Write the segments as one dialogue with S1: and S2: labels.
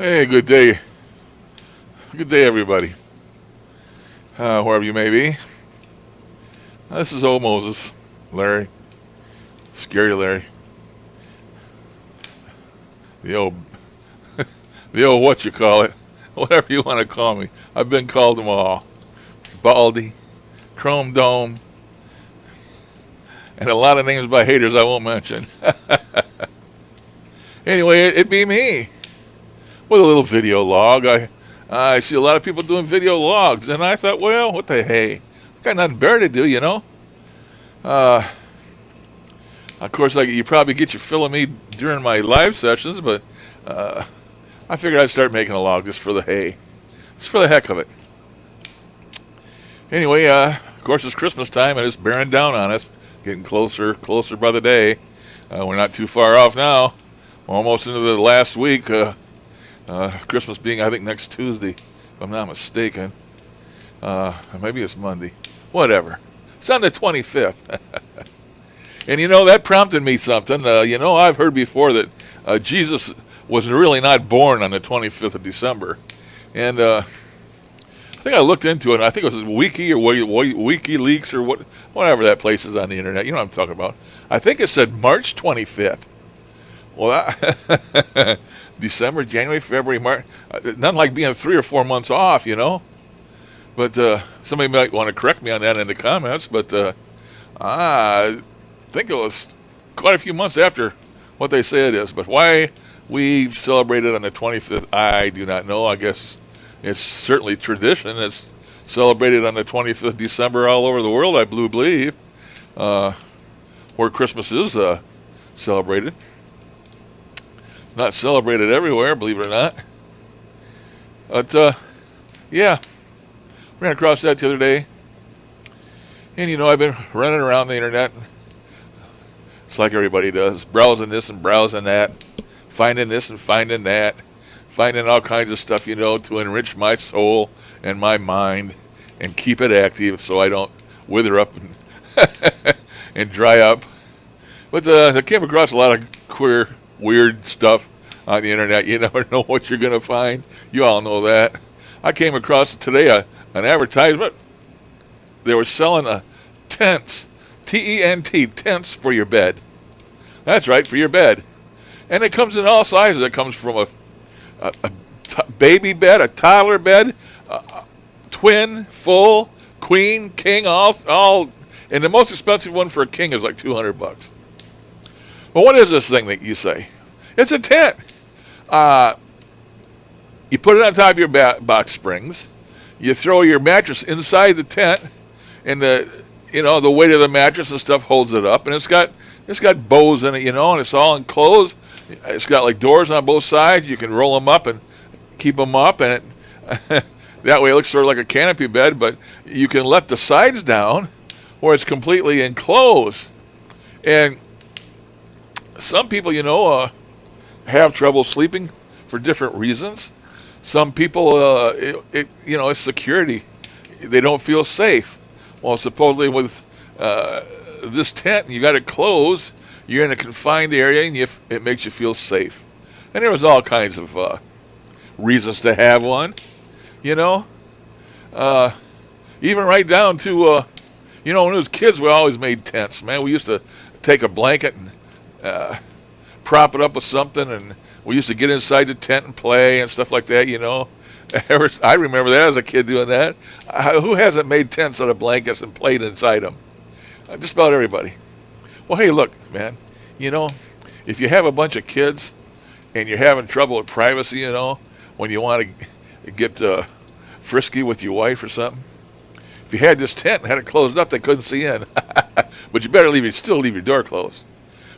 S1: Hey, good day. Good day, everybody. Wherever you may be. This is old Moses, Larry. Scary Larry. The old, the old what you call it. Whatever you want to call me. I've been called them all. Baldy, Chrome Dome, and a lot of names by haters I won't mention. Anyway, it'd be me with a little video log. I see a lot of people doing video logs, and I thought, well, what the hey? Got nothing better to do, you know? Of course, you probably get your fill of me during my live sessions, but I figured I'd start making a log just for the hay. Just for the heck of it. Anyway, of course, it's Christmas time, and it's bearing down on us. Getting closer by the day. We're not too far off now. We're almost into the last week. Christmas being, I think, next Tuesday, if I'm not mistaken. Maybe it's Monday. Whatever. It's on the 25th. And you know, that prompted me something. I've heard before that Jesus was really not born on the 25th of December. And I think I looked into it. I think it was Wiki or WikiLeaks or whatever that place is on the internet. You know what I'm talking about. I think it said March 25th. Well, December, January, February, March. Nothing like being 3 or 4 months off, you know. But somebody might want to correct me on that in the comments. But I think it was quite a few months after what they say it is. But why we celebrated on the 25th, I do not know. I guess it's certainly tradition. It's celebrated on the 25th of December all over the world, I believe, where Christmas is celebrated. It's not celebrated everywhere, believe it or not. But, yeah, ran across that the other day. And, you know, I've been running around the internet. It's like everybody does, browsing this and browsing that, finding this and finding that, finding all kinds of stuff, you know, to enrich my soul and my mind and keep it active so I don't wither up and, and dry up. But I came across a lot of queer, weird stuff on the internet. You never know what you're going to find. You all know that. I came across today an advertisement. They were selling tents, T-E-N-T, tents for your bed. That's right, for your bed. And it comes in all sizes. It comes from a baby bed, a toddler bed, twin, full, queen, king, all. And the most expensive one for a king is like $200. Well, what is this thing that you say? It's a tent. You put it on top of your box springs. You throw your mattress inside the tent, and the weight of the mattress and stuff holds it up. And it's got bows in it, you know, and it's all enclosed. It's got like doors on both sides. You can roll them up and keep them up, and that way it looks sort of like a canopy bed. But you can let the sides down, where it's completely enclosed. And some people, you know, have trouble sleeping for different reasons. Some people, it's security. They don't feel safe. Well, supposedly with this tent, you got it closed. You're in a confined area, and it makes you feel safe. And there was all kinds of reasons to have one, you know. Even right down to, when we was kids, we always made tents, man. We used to take a blanket and prop it up with something, and we used to get inside the tent and play and stuff like that, you know. I remember that as a kid doing that. Who hasn't made tents out of blankets and played inside them? Just about everybody. Well, hey, look, man, you know, if you have a bunch of kids and you're having trouble with privacy, you know, when you want to get frisky with your wife or something, if you had this tent and had it closed up, they couldn't see in. But you better still leave your door closed.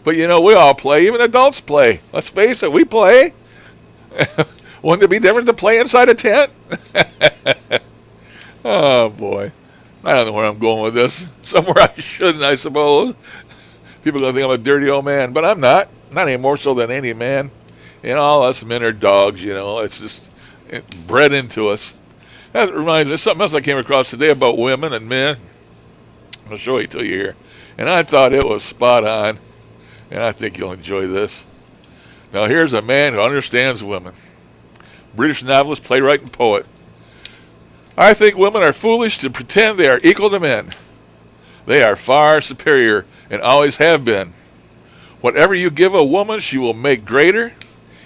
S1: But, you know, we all play. Even adults play. Let's face it, we play. Wouldn't it be different to play inside a tent? Oh, boy. I don't know where I'm going with this. Somewhere I shouldn't, I suppose. People are going to think I'm a dirty old man. But I'm not. Not any more so than any man. You know, all us men are dogs, you know. It's just bred into us. That reminds me of something else I came across today about women and men. I'll show it to you here. And I thought it was spot on. And I think you'll enjoy this. Now, here's a man who understands women. British novelist, playwright, and poet. I think women are foolish to pretend they are equal to men. They are far superior and always have been. Whatever you give a woman, she will make greater.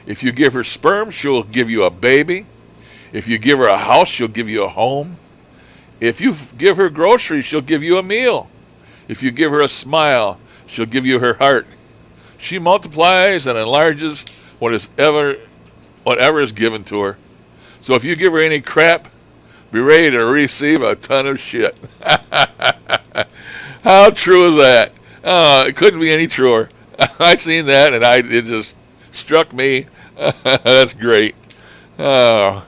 S1: If you give her sperm, she will give you a baby. If you give her a house, she'll give you a home. If you give her groceries, she'll give you a meal. If you give her a smile, she'll give you her heart. She multiplies and enlarges whatever is given to her. So if you give her any crap, be ready to receive a ton of shit. How true is that? Oh, it couldn't be any truer. I seen that and it just struck me. That's great. Oh,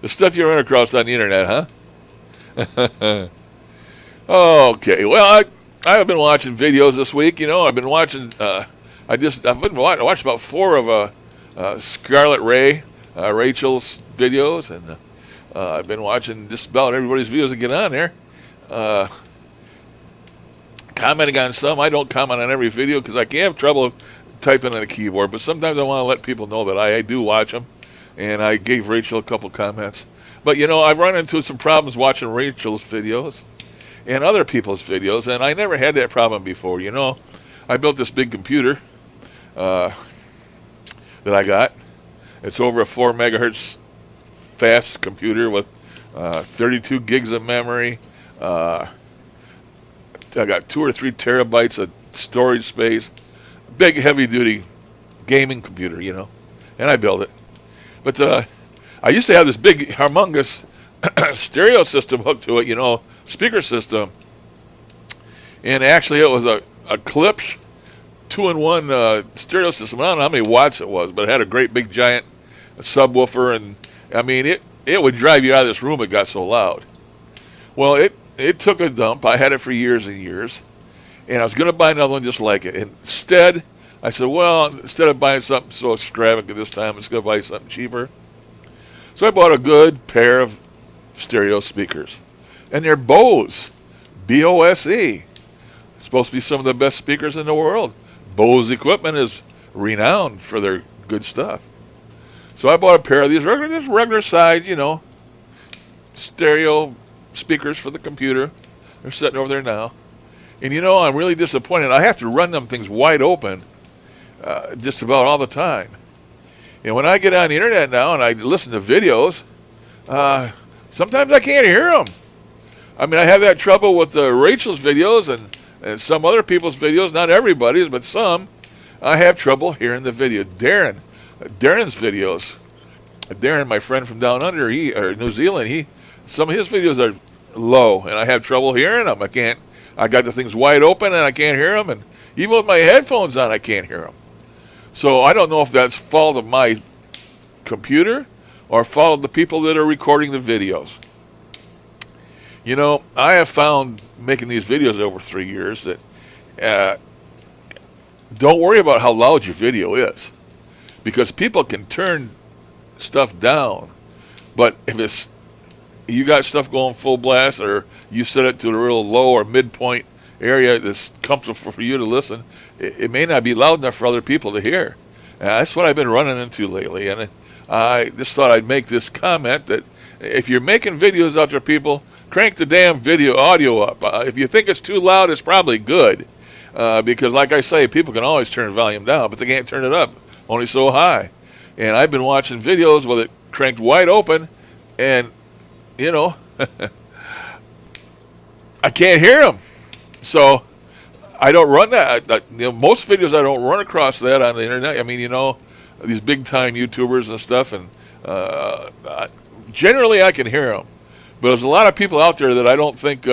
S1: the stuff you run across on the internet, huh? Okay, well, I've been watching videos this week. You know, I've been watching. I watched about 4 of Scarlet Ray, Rachel's videos, and I've been watching just about everybody's videos that get on there. Commenting on some. I don't comment on every video because I can have trouble typing on the keyboard, but sometimes I want to let people know that I do watch them, and I gave Rachel a couple comments. But, you know, I've run into some problems watching Rachel's videos and other people's videos, and I never had that problem before. You know, I built this big computer that I got. It's over a 4 megahertz fast computer with 32 gigs of memory. I got 2 or 3 terabytes of storage space. Big, heavy-duty gaming computer, you know, and I built it. But I used to have this big, humongous stereo system hooked to it, you know, speaker system. And actually, it was a Klipsch 2-in-1 stereo system. I don't know how many watts it was, but it had a great big giant subwoofer, and I mean, it would drive you out of this room. It got so loud. Well, it took a dump. I had it for years and years, and I was going to buy another one just like it. Instead, I said, well, instead of buying something so extravagant this time, I'm just going to buy something cheaper. So I bought a good pair of stereo speakers, and they're Bose, B-O-S-E. Supposed to be some of the best speakers in the world. Bose equipment is renowned for their good stuff. So I bought a pair of these regular size, you know, stereo speakers for the computer. They're sitting over there now. And, you know, I'm really disappointed. I have to run them things wide open just about all the time. And when I get on the internet now and I listen to videos, sometimes I can't hear them. I mean, I have that trouble with Rachel's videos and some other people's videos, not everybody's, but some. I have trouble hearing the video. Darren's videos. Darren, my friend from down under, or New Zealand, some of his videos are low, and I have trouble hearing them. I got the things wide open, and I can't hear them, and even with my headphones on, I can't hear them. So I don't know if that's fault of my computer or fault of the people that are recording the videos. You know, I have found making these videos over 3 years that don't worry about how loud your video is, because people can turn stuff down, but if you got stuff going full blast, or you set it to a real low or midpoint area that's comfortable for you to listen, it may not be loud enough for other people to hear. That's what I've been running into lately, and I just thought I'd make this comment that if you're making videos out there, people, crank the damn audio up. If you think it's too loud, it's probably good, because like I say, people can always turn the volume down, but they can't turn it up only so high. And I've been watching videos with it cranked wide open, and you know, I can't hear them. So I don't run that. You know, most videos I don't run across that on the internet. I mean, you know, these big time YouTubers and stuff, and generally I can hear them. But there's a lot of people out there that I don't think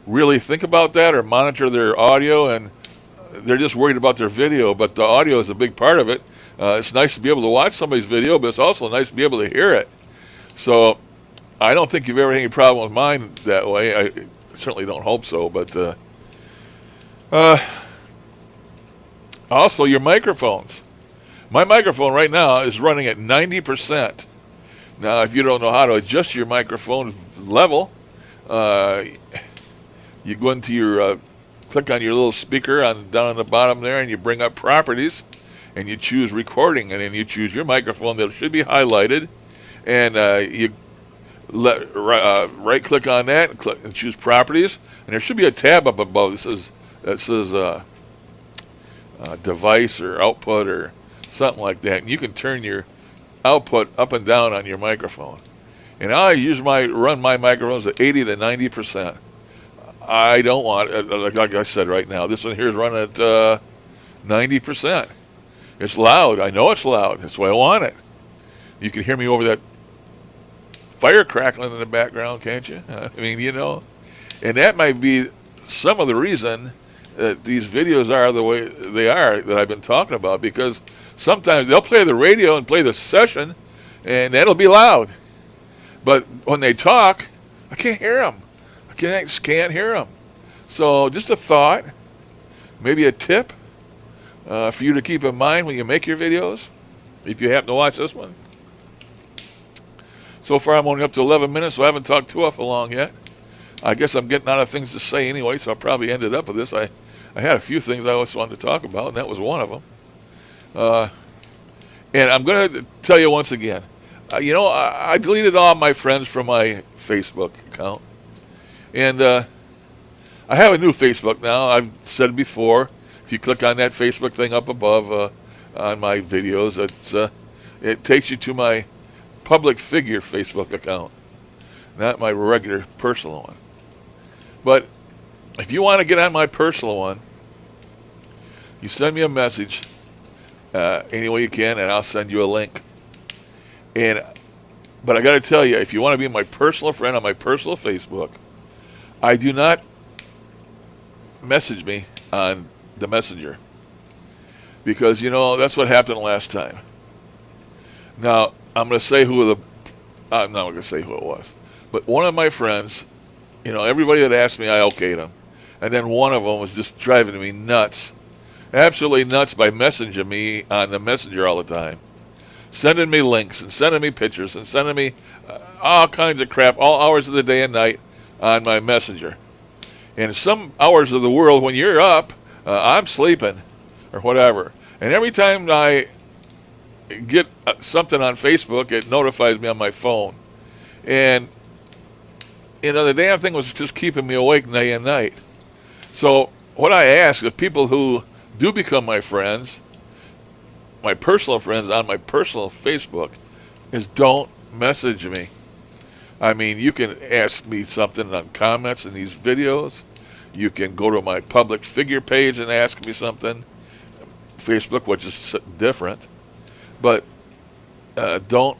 S1: really think about that or monitor their audio, and they're just worried about their video. But the audio is a big part of it. It's nice to be able to watch somebody's video, but it's also nice to be able to hear it. So I don't think you've ever had any problem with mine that way. I certainly don't hope so. But also your microphones. My microphone right now is running at 90%. Now, if you don't know how to adjust your microphone level, you go into your, click on your little speaker down on the bottom there, and you bring up properties, and you choose recording, and then you choose your microphone that should be highlighted, and you right click on that and choose properties, and there should be a tab up above that says device or output or something like that, and you can turn your output up and down on your microphone. And I run my microphones at 80 to 90%. I don't want, like I said right now, this one here is running at 90%. It's loud. I know it's loud. That's why I want it. You can hear me over that fire crackling in the background, can't you? I mean, and that might be some of the reason that these videos are the way they are that I've been talking about, because sometimes they'll play the radio and play the session, and that'll be loud. But when they talk, I can't hear them. I just can't hear them. So just a thought, maybe a tip for you to keep in mind when you make your videos, if you happen to watch this one. So far I'm only up to 11 minutes, so I haven't talked too awful long yet. I guess I'm getting out of things to say anyway, so I probably ended up with this. I had a few things I always wanted to talk about, and that was one of them. And I'm going to tell you once again, I deleted all my friends from my Facebook account. And I have a new Facebook now. I've said before, if you click on that Facebook thing up above on my videos, it takes you to my public figure Facebook account, not my regular personal one. But if you want to get on my personal one, you send me a message any way you can, and I'll send you a link. But I got to tell you, if you want to be my personal friend on my personal Facebook, I do not message me on the messenger, because that's what happened last time. Now I'm going to say I'm not going to say who it was, but one of my friends, everybody that asked me, I okayed them, and then one of them was just driving me nuts, absolutely nuts, by messaging me on the messenger all the time, sending me links and sending me pictures and sending me all kinds of crap, all hours of the day and night on my messenger. And some hours of the world when you're up, I'm sleeping or whatever. And every time I get something on Facebook, it notifies me on my phone. And the damn thing was just keeping me awake day and night. So what I ask is people who do become my friends, my personal friends on my personal Facebook, is don't message me. I mean, you can ask me something on comments in these videos. You can go to my public figure page and ask me something. Facebook, which is different. But don't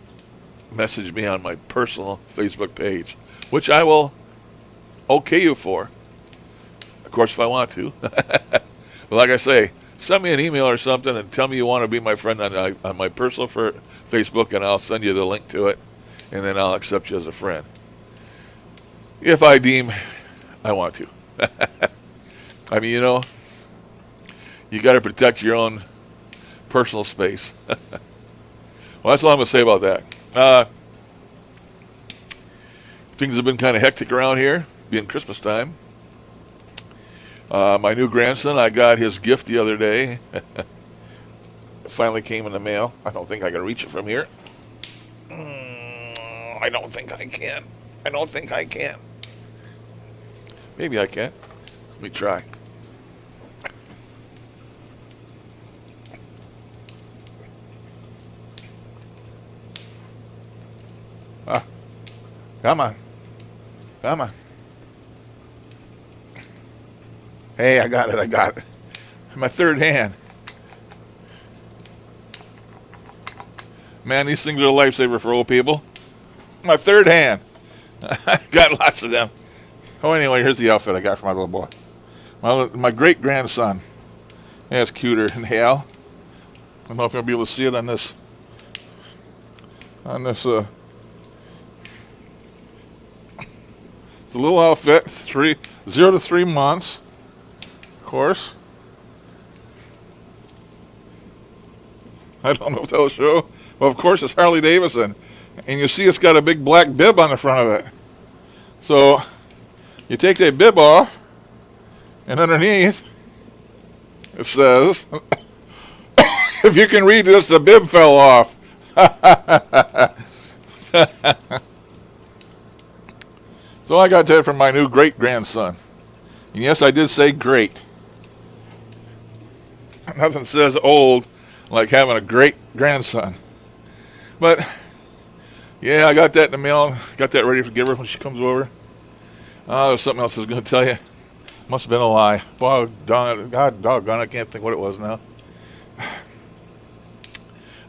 S1: message me on my personal Facebook page, which I will okay you for. Of course, if I want to. But like I say, send me an email or something and tell me you want to be my friend on my personal Facebook, and I'll send you the link to it, and then I'll accept you as a friend, if I deem I want to. I mean, you got to protect your own personal space. Well, that's all I'm going to say about that. Things have been kind of hectic around here, being Christmas time. My new grandson, I got his gift the other day. It finally came in the mail. I don't think I can reach it from here. I don't think I can. Maybe I can. Let me try. Come on. Hey, I got it. My third hand. Man, these things are a lifesaver for old people. My third hand. I got lots of them. Oh, anyway, here's the outfit I got for my little boy. My great-grandson. That's cuter than hell. I don't know if you'll be able to see it on this. It's a little outfit, 0 to 3 months, of course. I don't know if that'll show. Well, of course, it's Harley Davidson. And you see it's got a big black bib on the front of it. So you take that bib off, and underneath it says, If you can read this, the bib fell off. So I got that from my new great-grandson. And yes, I did say great. Nothing says old like having a great-grandson. But, yeah, I got that in the mail. Got that ready to give her when she comes over. There's something else I was going to tell you. Must have been a lie. God doggone, I can't think what it was now.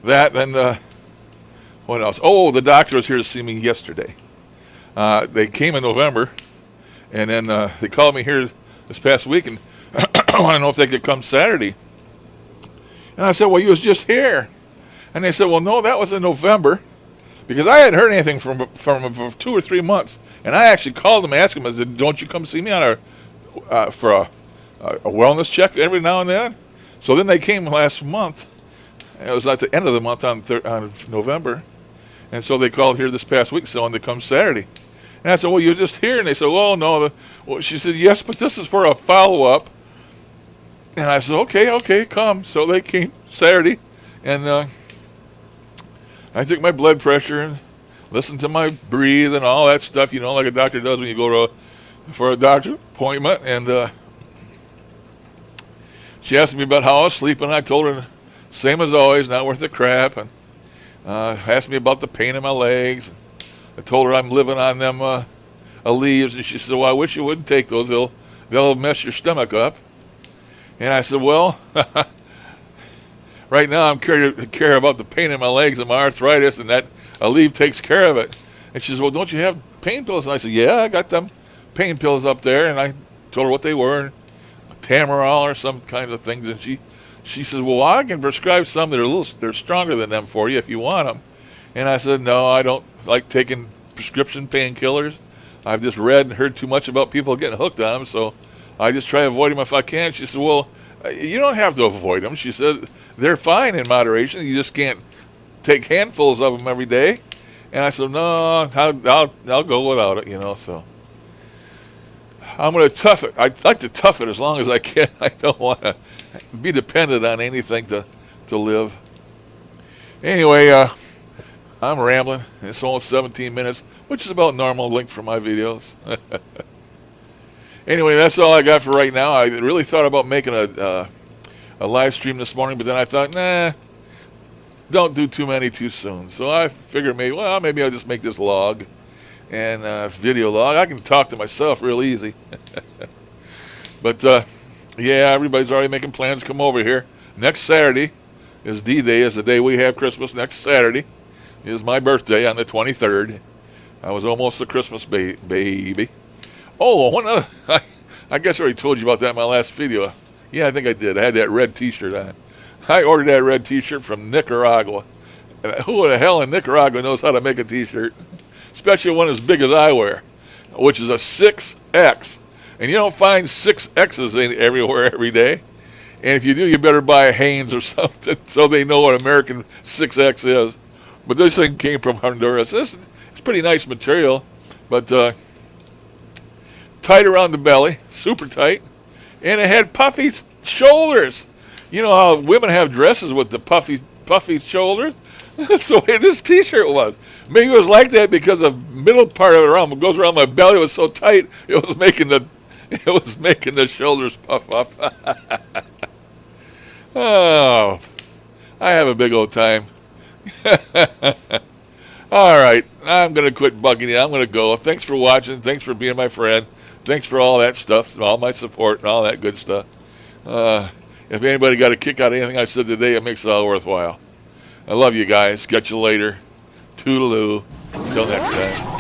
S1: That and what else? Oh, the doctor was here to see me yesterday. They came in November, and then they called me here this past week and I want to know if they could come Saturday. And I said, well, you was just here. And they said, well, no, that was in November, because I hadn't heard anything from them for 2 or 3 months. And I actually called them and asked them, I said, don't you come see me on for a wellness check every now and then? So then they came last month. It was at the end of the month on November. And so they called here this past week, so to come Saturday. And I said, well, you're just here. And they said, well, no. Well, she said, yes, but this is for a follow-up. And I said, okay, come. So they came Saturday. And I took my blood pressure and listened to my breathe and all that stuff, like a doctor does when you go for a doctor appointment. And she asked me about how I was sleeping. I told her, same as always, not worth a crap. And asked me about the pain in my legs. I told her I'm living on them leaves, and she said, well, I wish you wouldn't take those. They'll mess your stomach up. And I said, well, right now I'm care about the pain in my legs and my arthritis, and that Aleve takes care of it. And she said, well, don't you have pain pills? And I said, yeah, I got them pain pills up there. And I told her what they were, Tamarol or some kind of things. And she says, well, I can prescribe some that are they're stronger than them for you if you want them. And I said, no, I don't like taking prescription painkillers. I've just read and heard too much about people getting hooked on them, so I just try to avoid them if I can. She said, well, you don't have to avoid them. She said, they're fine in moderation. You just can't take handfuls of them every day. And I said, no, I'll go without it, so. I'm going to tough it. I'd like to tough it as long as I can. I don't want to be dependent on anything to live. Anyway, I'm rambling. It's almost 17 minutes, which is about normal length for my videos. Anyway, that's all I got for right now. I really thought about making a live stream this morning, but then I thought, nah, don't do too many too soon. So I figured maybe I'll just make this log and video log. I can talk to myself real easy. But yeah, everybody's already making plans to come over here. Next Saturday is D-Day, is the day we have Christmas. Next Saturday is my birthday on the 23rd. I was almost a Christmas baby. Oh, one other, I guess I already told you about that in my last video. Yeah, I think I did. I had that red t-shirt on. I ordered that red t-shirt from Nicaragua. And who the hell in Nicaragua knows how to make a t-shirt? Especially one as big as I wear, which is a 6X. And you don't find 6Xs everywhere every day. And if you do, you better buy a Hanes or something so they know what American 6X is. But this thing came from Honduras. It's pretty nice material, but tight around the belly, super tight. And it had puffy shoulders. You know how women have dresses with the puffy shoulders? That's the way this t-shirt was. Maybe it was like that because the middle part of it goes around my belly was so tight it was making the shoulders puff up. Oh, I have a big old time. All right, I'm going to quit bugging you. I'm going to go. Thanks for watching. Thanks for being my friend. Thanks for all that stuff, all my support and all that good stuff. If anybody got a kick out of anything I said today, it makes it all worthwhile. I love you guys. Catch you later. Toodaloo. Until next time.